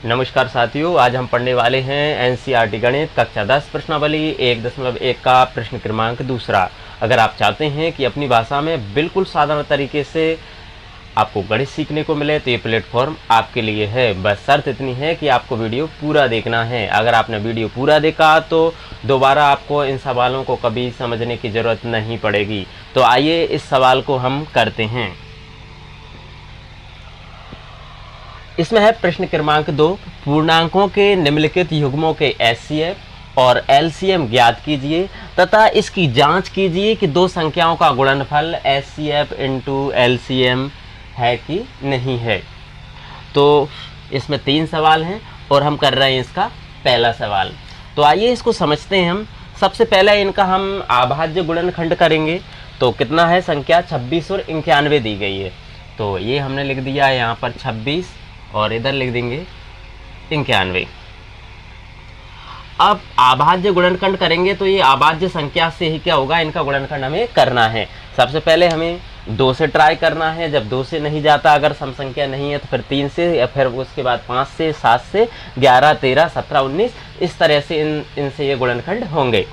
नमस्कार साथियों, आज हम पढ़ने वाले हैं एनसीईआरटी गणित कक्षा 10 प्रश्नावली 1.1 का प्रश्न क्रमांक दूसरा। अगर आप चाहते हैं कि अपनी भाषा में बिल्कुल साधारण तरीके से आपको गणित सीखने को मिले तो ये प्लेटफॉर्म आपके लिए है। बस शर्त इतनी है कि आपको वीडियो पूरा देखना है। अगर आपने वीडियो पूरा देखा तो दोबारा आपको इन सवालों को कभी समझने की ज़रूरत नहीं पड़ेगी। तो आइए इस सवाल को हम करते हैं। इसमें है प्रश्न क्रमांक 2, पूर्णांकों के निम्नलिखित युग्मों के एचसीएफ और एलसीएम ज्ञात कीजिए तथा इसकी जांच कीजिए कि दो संख्याओं का गुणनफल एचसीएफ इंटू एलसीएम है कि नहीं है। तो इसमें 3 सवाल हैं और हम कर रहे हैं इसका पहला सवाल। तो आइए इसको समझते हैं हम। सबसे पहले इनका हम अभाज्य गुणनखंड करेंगे। तो कितना है, संख्या 26 और 91 दी गई है। तो ये हमने लिख दिया है यहाँ पर 26 और इधर लिख देंगे 91। अब अभाज्य गुणनखंड करेंगे तो ये अभाज्य संख्या से ही क्या होगा, इनका गुणनखंड हमें करना है। सबसे पहले हमें 2 से ट्राई करना है। जब 2 से नहीं जाता, अगर सम संख्या नहीं है तो फिर 3 से, या फिर उसके बाद 5 से, 7 से, 11, 13, 17, 19 इस तरह से इनसे ये गुणनखंड होंगे।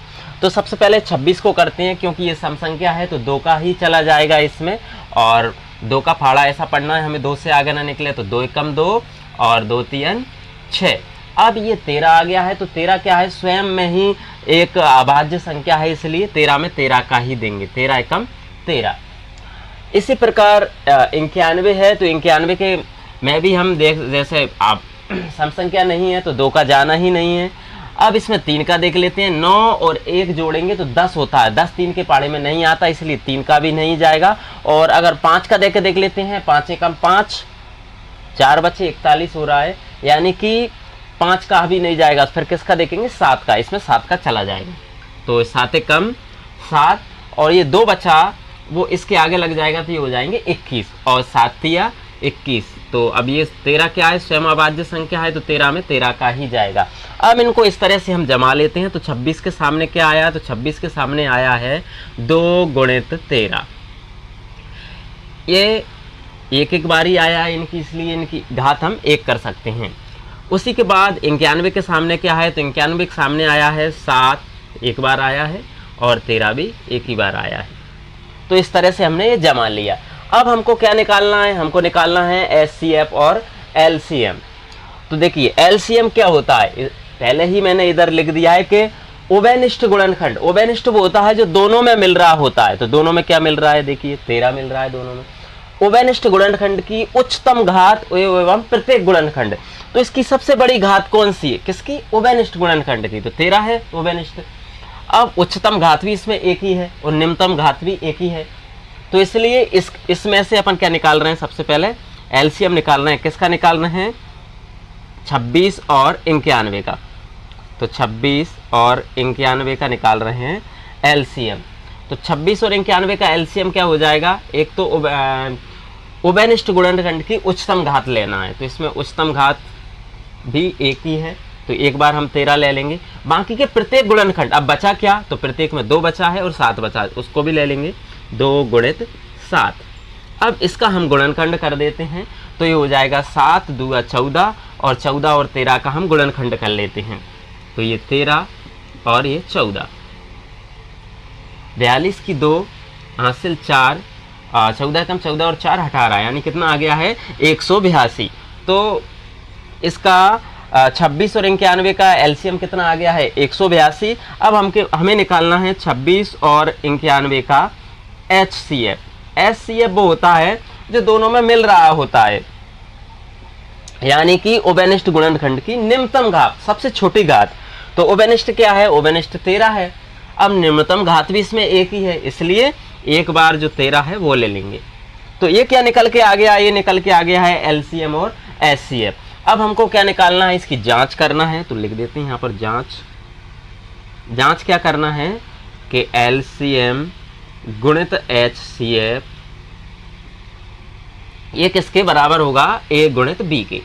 तो सबसे पहले 26 को करते हैं, क्योंकि ये सम संख्या है तो 2 का ही चला जाएगा इसमें, और 2 का फाड़ा ऐसा पढ़ना है हमें, 2 से आगे ना निकले। तो 2 एकम 2 और 2 तियन 6। अब ये 13 आ गया है तो 13 क्या है, स्वयं में ही एक अभाज्य संख्या है, इसलिए 13 में 13 का ही देंगे, 13 एकम 13। इसी प्रकार 91 है तो 91 के में भी हम देख, जैसे आप सम संख्या नहीं है तो 2 का जाना ही नहीं है। अब इसमें 3 का देख लेते हैं। 9 और 1 जोड़ेंगे तो 10 होता है, 10 3 के पाड़े में नहीं आता, इसलिए 3 का भी नहीं जाएगा। और अगर 5 का देख लेते हैं, 5 एकम 5, 4 बचे 41 हो रहा है, यानी कि 5 का भी नहीं जाएगा। फिर किसका देखेंगे, 7 का, इसमें 7 का चला जाएगा। तो 7 एकम 7 और ये 2 बचा वो इसके आगे लग जाएगा तो ये हो जाएंगे 21 और 7 तिया 21। तो अब ये 13 क्या है, स्वयं अभाज्य संख्या है तो 13 में 13 का ही जाएगा। अब इनको इस तरह से हम जमा लेते हैं। तो 26 के सामने क्या आया, तो 26 के सामने आया है 2 गुणित 13। ये एक बारी आया है इनकी, इसलिए इनकी घात हम 1 कर सकते हैं। उसी के बाद 91 के सामने क्या है, तो 91 के सामने आया है 7 एक बार आया है और 13 भी एक ही बार आया है। तो इस तरह से हमने ये जमा लिया। अब हमको क्या निकालना है, हमको निकालना है एचसीएफ और एलसीएम। तो देखिए एलसीएम क्या होता है, पहले ही मैंने इधर लिख दिया है कि उभयनिष्ठ गुणनखंड। उभयनिष्ठ वो होता है जो दोनों में मिल रहा होता है। तो दोनों में क्या मिल रहा है, देखिए 13 मिल रहा है दोनों में। उभयनिष्ठ गुणनखंड की उच्चतम घात एवं प्रत्येक गुणनखंड, तो इसकी सबसे बड़ी घात कौन सी है, किसकी, उभयनिष्ठ गुणनखंड की। तो 13 है उभयनिष्ठ। अब उच्चतम घात भी इसमें एक ही है और निम्नतम घात भी एक ही है। तो इसलिए इसमें से अपन क्या निकाल रहे हैं, सबसे पहले एलसीएम निकाल रहे हैं। किसका निकाल रहे हैं, 26 और 91 का। तो 26 और 91 का निकाल रहे हैं एलसीएम। तो 26 और 91 का एलसीएम क्या हो जाएगा, एक तो उभयनिष्ठ गुणनखंड की उच्चतम घात लेना है, तो इसमें उच्चतम घात भी एक ही है, तो एक बार हम 13 ले लेंगे। बाकी के प्रत्येक गुणनखंड, अब बचा क्या, तो प्रत्येक में 2 बचा है और 7 बचा है, उसको भी ले लेंगे, 2 गुणित 7। अब इसका हम गुणनखंड कर देते हैं तो ये हो जाएगा 7 दूगा 14 और 14 और 13 का हम गुणनखंड कर लेते हैं। तो ये 13 और ये 14, 42 की 2 हासिल 4, 14 कम 14 और 4 18, यानी कितना आ गया है 182। तो इसका 26 और 91 का एलसीएम कितना आ गया है, 182। अब हमें निकालना है 26 और 91 का एचसीएफ। एचसीएफ वो होता है जो दोनों में मिल रहा होता है, यानी कि उभयनिष्ठ गुणनखंड की निम्नतम घात, सबसे छोटी घात। तो उभयनिष्ठ क्या है, उभयनिष्ठ 13 है। अब निम्नतम घात भी इसमें एक ही है, इसलिए एक बार जो 13 है वो ले लेंगे। तो ये क्या निकल के आ गया, ये निकल के आ गया है एलसीएम और एचसीएफ। अब हमको क्या निकालना है, इसकी जांच करना है। तो लिख देते हैं यहाँ पर जांच क्या करना है कि एलसीएम गुणित एचसीएफ ये किसके बराबर होगा, ए गुणित बी के।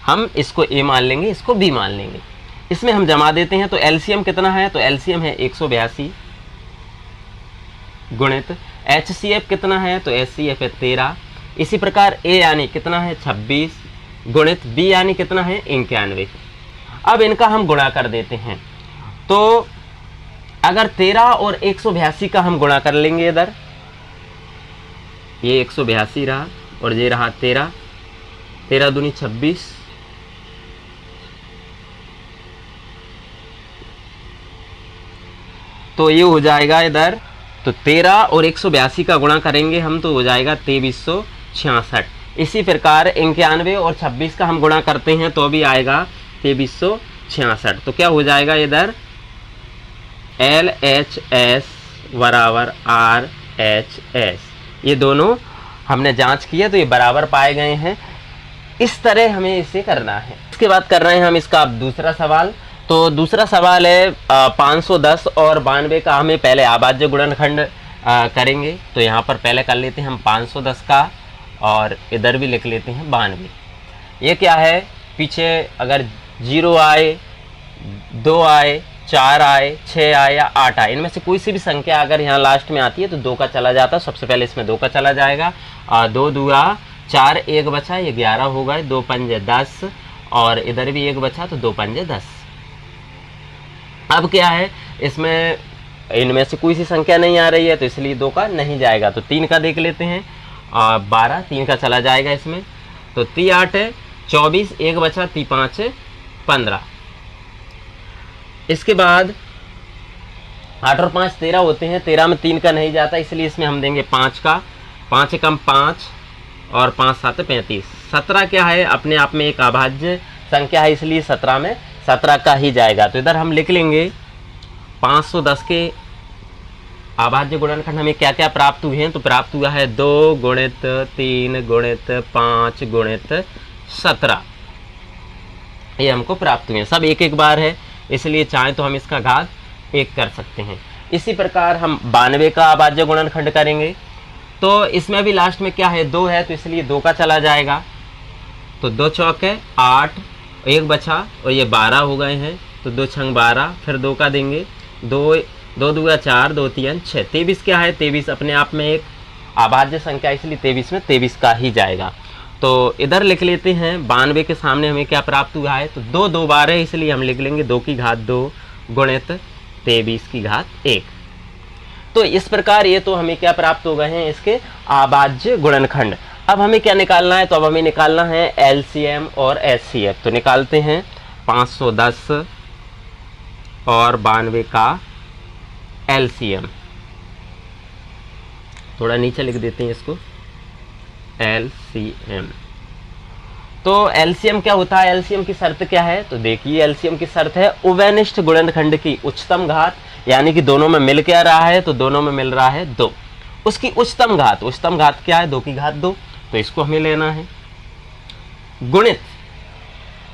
हम इसको ए मान लेंगे, इसको बी मान लेंगे। इसमें हम जमा देते हैं। तो एलसीएम कितना है, तो एलसीएम है 182 गुणित एचसीएफ कितना है, तो एचसीएफ है 13। इसी प्रकार ए यानी कितना है 26 गुणित b यानी कितना है 91। अब इनका हम गुणा कर देते हैं। तो अगर 13 और 182 का हम गुणा कर लेंगे, इधर ये 182 रहा और ये रहा 13, 13 दूनी 26, तो ये हो जाएगा इधर, तो 13 और 182 का गुणा करेंगे हम तो हो जाएगा 2366। इसी प्रकार 91 और 26 का हम गुणा करते हैं तो भी आएगा 2366। तो क्या हो जाएगा इधर LHS बराबर RHS, ये दोनों हमने जांच की है तो ये बराबर पाए गए हैं। इस तरह हमें इसे करना है। इसके बाद कर रहे हैं हम इसका अब दूसरा सवाल। तो दूसरा सवाल है 510 और 92 का हमें पहले अभाज्य गुणनखंड करेंगे। तो यहाँ पर पहले कर लेते हैं हम 510 का और इधर भी लिख लेते हैं 92। ये क्या है, पीछे अगर 0 आए, 2 आए, 4 आए, 6 आए या 8 आए, इनमें से कोई सी भी संख्या अगर यहाँ लास्ट में आती है तो 2 का चला जाता है। सबसे पहले इसमें 2 का चला जाएगा। 2 दूआ 4, 1 बचा, ये 11 हो गए, 2 पंजे 10 और इधर भी 1 बचा तो 2 पंजे 10। अब क्या है, इसमें इनमें से कोई सी संख्या नहीं आ रही है तो इसलिए 2 का नहीं जाएगा। तो 3 का देख लेते हैं। 12, 3 का चला जाएगा इसमें, तो 3 8 24, 1 बचा, 3 5 15। इसके बाद 8 और 5 13 होते हैं, 13 में 3 का नहीं जाता इसलिए इसमें हम देंगे 5 का। 5 कम 5 और 5 7 35। 17 क्या है, अपने आप में एक अभाज्य संख्या है इसलिए 17 में 17 का ही जाएगा। तो इधर हम लिख लेंगे 510 के अभाज्य गुणनखंड हमें क्या क्या प्राप्त हुए हैं। तो प्राप्त हुआ है 2 गुणित 3 गुणित 5 गुणित 17, ये हमको प्राप्त हुए हैं। सब एक एक बार है इसलिए चाहे तो हम इसका घात 1 कर सकते हैं। इसी प्रकार हम 92 का अभाज्य गुणनखंड करेंगे। तो इसमें भी लास्ट में क्या है, 2 है तो इसलिए 2 का चला जाएगा। तो 2 चौके 8, 1 बचा और ये 12 हो गए हैं, तो 2 छंग 12, फिर 2 का देंगे। 2 दूगा 4, 2 3 6। 23 क्या है, 23 अपने आप में एक अभाज्य संख्या इसलिए 23 में 23 का ही जाएगा। तो इधर लिख लेते हैं 92 के सामने हमें क्या प्राप्त हुआ है, तो 2 2 बार है इसलिए हम लिख लेंगे 2 की घात 2 गुणित 23 की घात 1। तो इस प्रकार ये तो हमें क्या प्राप्त हो गए हैं, इसके अभाज्य गुणनखंड। अब हमें क्या निकालना है, तो अब हमें निकालना है LCM और HCF। तो निकालते हैं 510 और 92 का LCM। थोड़ा नीचे लिख देते हैं इसको, LCM। तो LCM क्या होता है, LCM की शर्त क्या है, तो देखिए LCM की शर्त है उभयनिष्ठ गुणनखंड की उच्चतम घात, यानी कि दोनों में मिल क्या रहा है, तो दोनों में मिल रहा है 2। उसकी उच्चतम घात, उच्चतम घात क्या है, 2 की घात 2, तो इसको हमें लेना है गुणित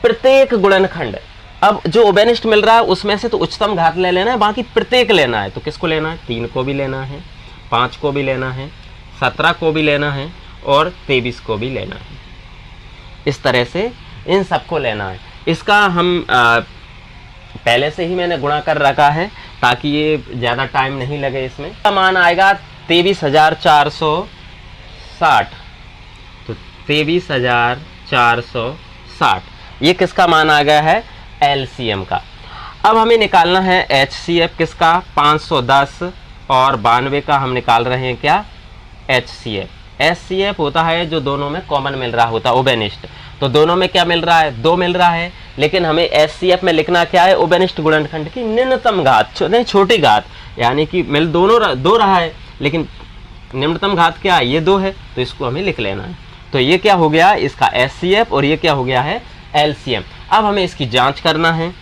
प्रत्येक गुणनखंड। अब जो उभयनिष्ठ मिल रहा है उसमें से तो उच्चतम घात ले लेना है, बाकी प्रत्येक लेना है। तो किसको लेना है, 3 को भी लेना है, 5 को भी लेना है, 17 को भी लेना है और 23 को भी लेना है। इस तरह से इन सबको लेना है। इसका हम पहले से ही मैंने गुणा कर रखा है ताकि ये ज़्यादा टाइम नहीं लगे। इसमें का मान आएगा 23,460। तो 23,460 ये किसका मान आ गया है, LCM का। अब हमें निकालना है HCF किसका, 510 और 92 का हम निकाल रहे हैं क्या, HCF। HCF होता है जो दोनों में कॉमन मिल रहा होता है, उभयनिष्ठ। तो दोनों में क्या मिल रहा है, 2 मिल रहा है, लेकिन हमें HCF में लिखना क्या है, उभयनिष्ठ गुणनखंड की निम्नतम घात, छोटी घात, यानी कि मिल दोनों 2 रहा है लेकिन निम्नतम घात क्या है, ये 2 है, तो इसको हमें लिख लेना है। तो ये क्या हो गया इसका HCF और ये क्या हो गया है LCM। अब हमें इसकी जांच करना है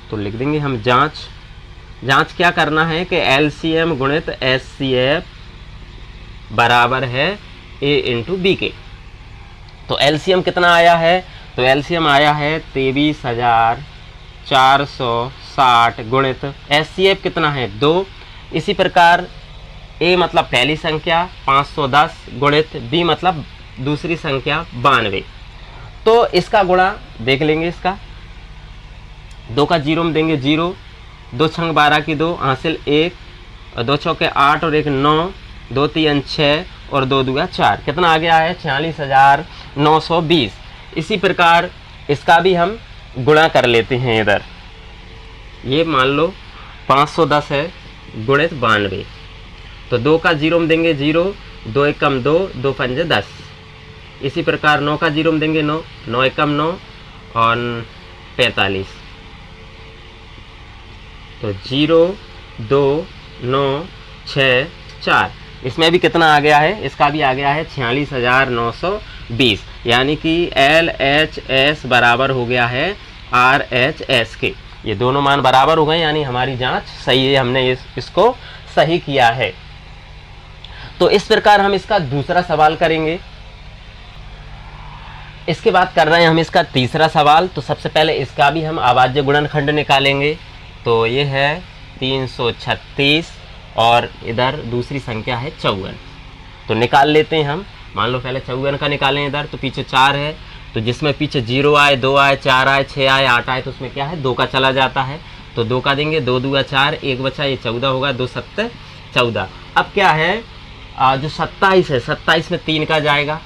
तो लिख देंगे हम जांच क्या करना है कि LCM गुणित HCF बराबर है A इंटू B के। तो LCM कितना आया है, तो LCM आया है 23,460 गुणित HCF कितना है 2। इसी प्रकार A मतलब पहली संख्या 510 गुणित B मतलब दूसरी संख्या 92। तो इसका गुणा देख लेंगे, इसका 2 का 0 में देंगे 0, 2 छंग 12 की 2 हासिल 1 और 2 चौके 8 और 1 9, 2 3 6 और 2 दूगा 4, कितना आ गया है 46,920। इसी प्रकार इसका भी हम गुणा कर लेते हैं। इधर ये मान लो 510 है गुणित 92, तो 2 का 0 में देंगे 0, 2 एकम 2, 2 पंजे 10। इसी प्रकार 9 का 0 में देंगे 9, 9 एकम 9 और 45, तो 0, 2, 9, 6, 4। इसमें भी कितना आ गया है, इसका भी आ गया है 46,920, यानी कि LHS बराबर हो गया है RHS के। ये दोनों मान बराबर हो गए, यानी हमारी जांच सही है, हमने इसको सही किया है। तो इस प्रकार हम इसका दूसरा सवाल करेंगे। इसके बाद कर रहे हैं हम इसका तीसरा सवाल। तो सबसे पहले इसका भी हम अभाज्य गुणनखंड निकालेंगे। तो ये है 336 और इधर दूसरी संख्या है 54। तो निकाल लेते हैं हम। मान लो पहले 54 का निकालें इधर, तो पीछे 4 है, तो जिसमें पीछे 0 आए, 2 आए, 4 आए, 6 आए, 8 आए, तो उसमें क्या है 2 का चला जाता है। तो 2 का देंगे, 2 दूगा 4, 1 बचा, ये 14 होगा, 2 7 14। अब क्या है जो 27 है, 27 में 3 का जाएगा,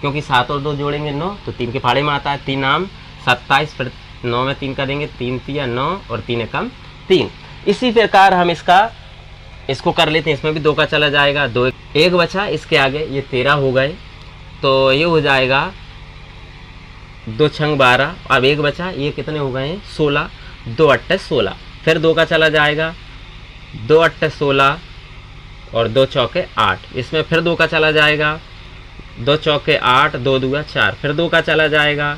क्योंकि 7 और 2 जोड़ेंगे 9, तो 3 के फाड़े में आता है 3 नाम 27, फिर 9 में 3 का देंगे, 3 तिया 9 और 3 एकम 3। इसी प्रकार हम इसको कर लेते हैं। इसमें भी 2 का चला जाएगा, 2 1 बचा, इसके आगे ये 13 हो गए, तो ये हो जाएगा 2 छंग 12। अब 1 बचा, ये कितने हो गए 16, 2 8 16, फिर 2 का चला जाएगा, 2 8 16 और 2 चौके 8। इसमें फिर 2 का चला जाएगा, 2 चौके 8, 2 दूगा 4, फिर 2 का चला जाएगा,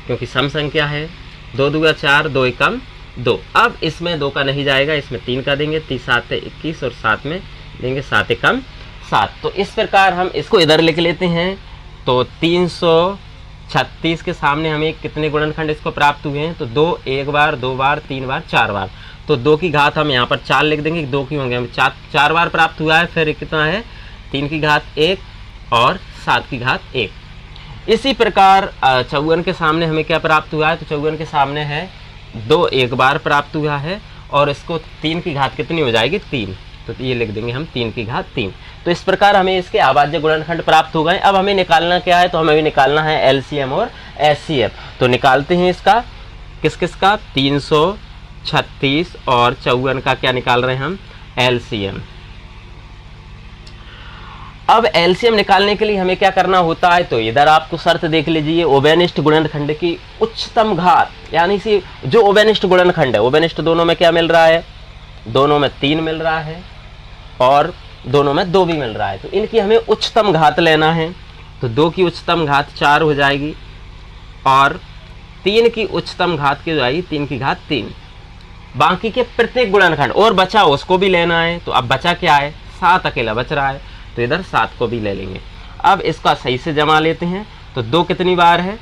क्योंकि सम संख्या है, 2 दूगा 4, 2 एकम 2। अब इसमें 2 का नहीं जाएगा, इसमें 3 का देंगे, 3 7 21 और 7 में देंगे 7 एकम 7। तो इस प्रकार हम इसको इधर लिख लेते हैं। तो 336 के सामने हमें कितने गुणनखंड इसको प्राप्त हुए हैं, तो 2 1 बार, 2 बार, 3 बार, 4 बार। तो 2 की घात हम यहाँ पर 4 लिख देंगे, 2 की होंगे हमें 4 बार प्राप्त हुआ है। फिर कितना है 3 की घात 1 और 7 की घात 1। इसी प्रकार 54 के सामने हमें क्या प्राप्त हुआ है, तो 54 के सामने है 2 1 बार प्राप्त हुआ है, और इसको 3 की घात कितनी हो जाएगी 3, तो ये लिख देंगे हम 3 की घात 3। तो इस प्रकार हमें इसके अभाज्य गुणनखंड प्राप्त हो गए। अब हमें निकालना क्या है, तो हमें भी निकालना है LCM और HCF। तो निकालते हैं इसका, किस किस का, 336 और 54 का क्या निकाल रहे हैं हम, LCM। अब LCM निकालने के लिए हमें क्या करना होता है, तो इधर आपको शर्त देख लीजिए, उभयनिष्ठ गुणनखंड की उच्चतम घात, यानी कि जो उभयनिष्ठ गुणनखंड है, उभयनिष्ठ दोनों में क्या मिल रहा है, दोनों में 3 मिल रहा है और दोनों में 2 भी मिल रहा है। तो इनकी हमें उच्चतम घात लेना है। तो 2 की उच्चतम घात 4 हो जाएगी और 3 की उच्चतम घात की हो जाएगी 3 की घात 3। बाकी के प्रत्येक गुणनखंड और बचा उसको भी लेना है। तो अब बचा क्या है, 7 अकेला बच रहा है, तो इधर 7 को भी ले लेंगे। अब इसका सही से जमा लेते हैं। तो 2 कितनी बार है,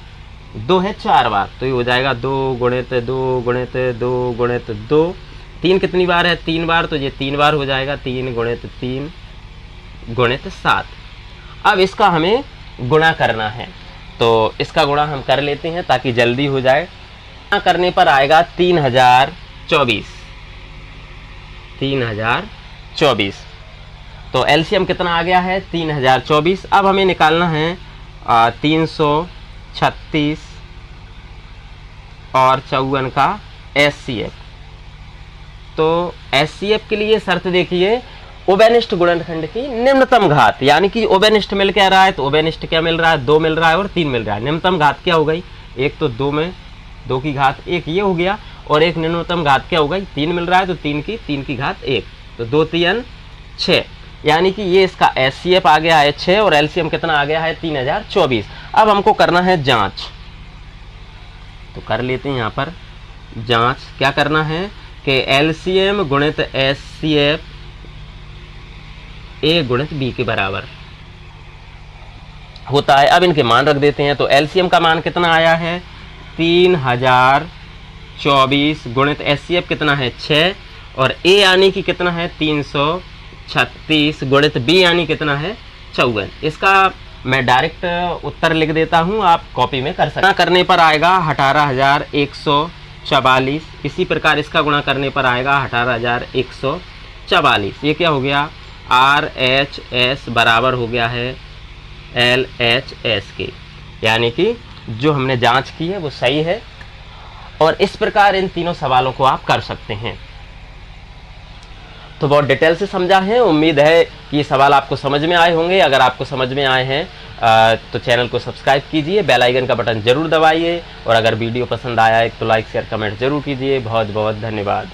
2 है 4 बार, तो ये हो जाएगा 2 गुणित 2 गुणित 2 गुणित 2। 3 कितनी बार है, 3 बार, तो ये 3 बार हो जाएगा, 3 गुणित 3 गुणित 7। अब इसका हमें गुणा करना है, तो इसका गुणा हम कर लेते हैं ताकि जल्दी हो जाए। गुणा करने पर आएगा 3024। तो LCM कितना आ गया है, 3024। अब हमें निकालना है 336 और 54 का HCF। तो HCF के लिए शर्त देखिए, उभयनिष्ठ गुणनखंड की निम्नतम घात, यानी कि उभयनिष्ठ मिल क्या रहा है, तो उभयनिष्ठ क्या मिल रहा है, 2 मिल रहा है और 3 मिल रहा है। निम्नतम घात क्या हो गई, एक तो 2 में 2 की घात 1 ये हो गया, और एक निम्नतम घात क्या हो गई, 3 मिल रहा है, तो 3 की घात 1, तो 2 3 6, यानी कि ये इसका HCF आ गया है 6 और LCM कितना आ गया है 3024। अब हमको करना है जांच, तो कर लेते हैं यहाँ पर जांच। क्या करना है कि LCM गुणित HCF A गुणित B के बराबर होता है। अब इनके मान रख देते हैं। तो LCM का मान कितना आया है 3024 गुणित HCF कितना है 6 और A यानी कि कितना है 336 गुणित B यानी कितना है 54। इसका मैं डायरेक्ट उत्तर लिख देता हूं, आप कॉपी में कर सकते हैं। करने पर आएगा 18,144। इसी प्रकार इसका गुणा करने पर आएगा 18,144। ये क्या हो गया, RHS बराबर हो गया है LHS के। यानी कि जो हमने जांच की है वो सही है। और इस प्रकार इन तीनों सवालों को आप कर सकते हैं। तो बहुत डिटेल से समझा है। उम्मीद है कि ये सवाल आपको समझ में आए होंगे। अगर आपको समझ में आए हैं तो चैनल को सब्सक्राइब कीजिए, बेल आइकन का बटन जरूर दबाइए, और अगर वीडियो पसंद आया है तो लाइक शेयर कमेंट जरूर कीजिए। बहुत बहुत धन्यवाद।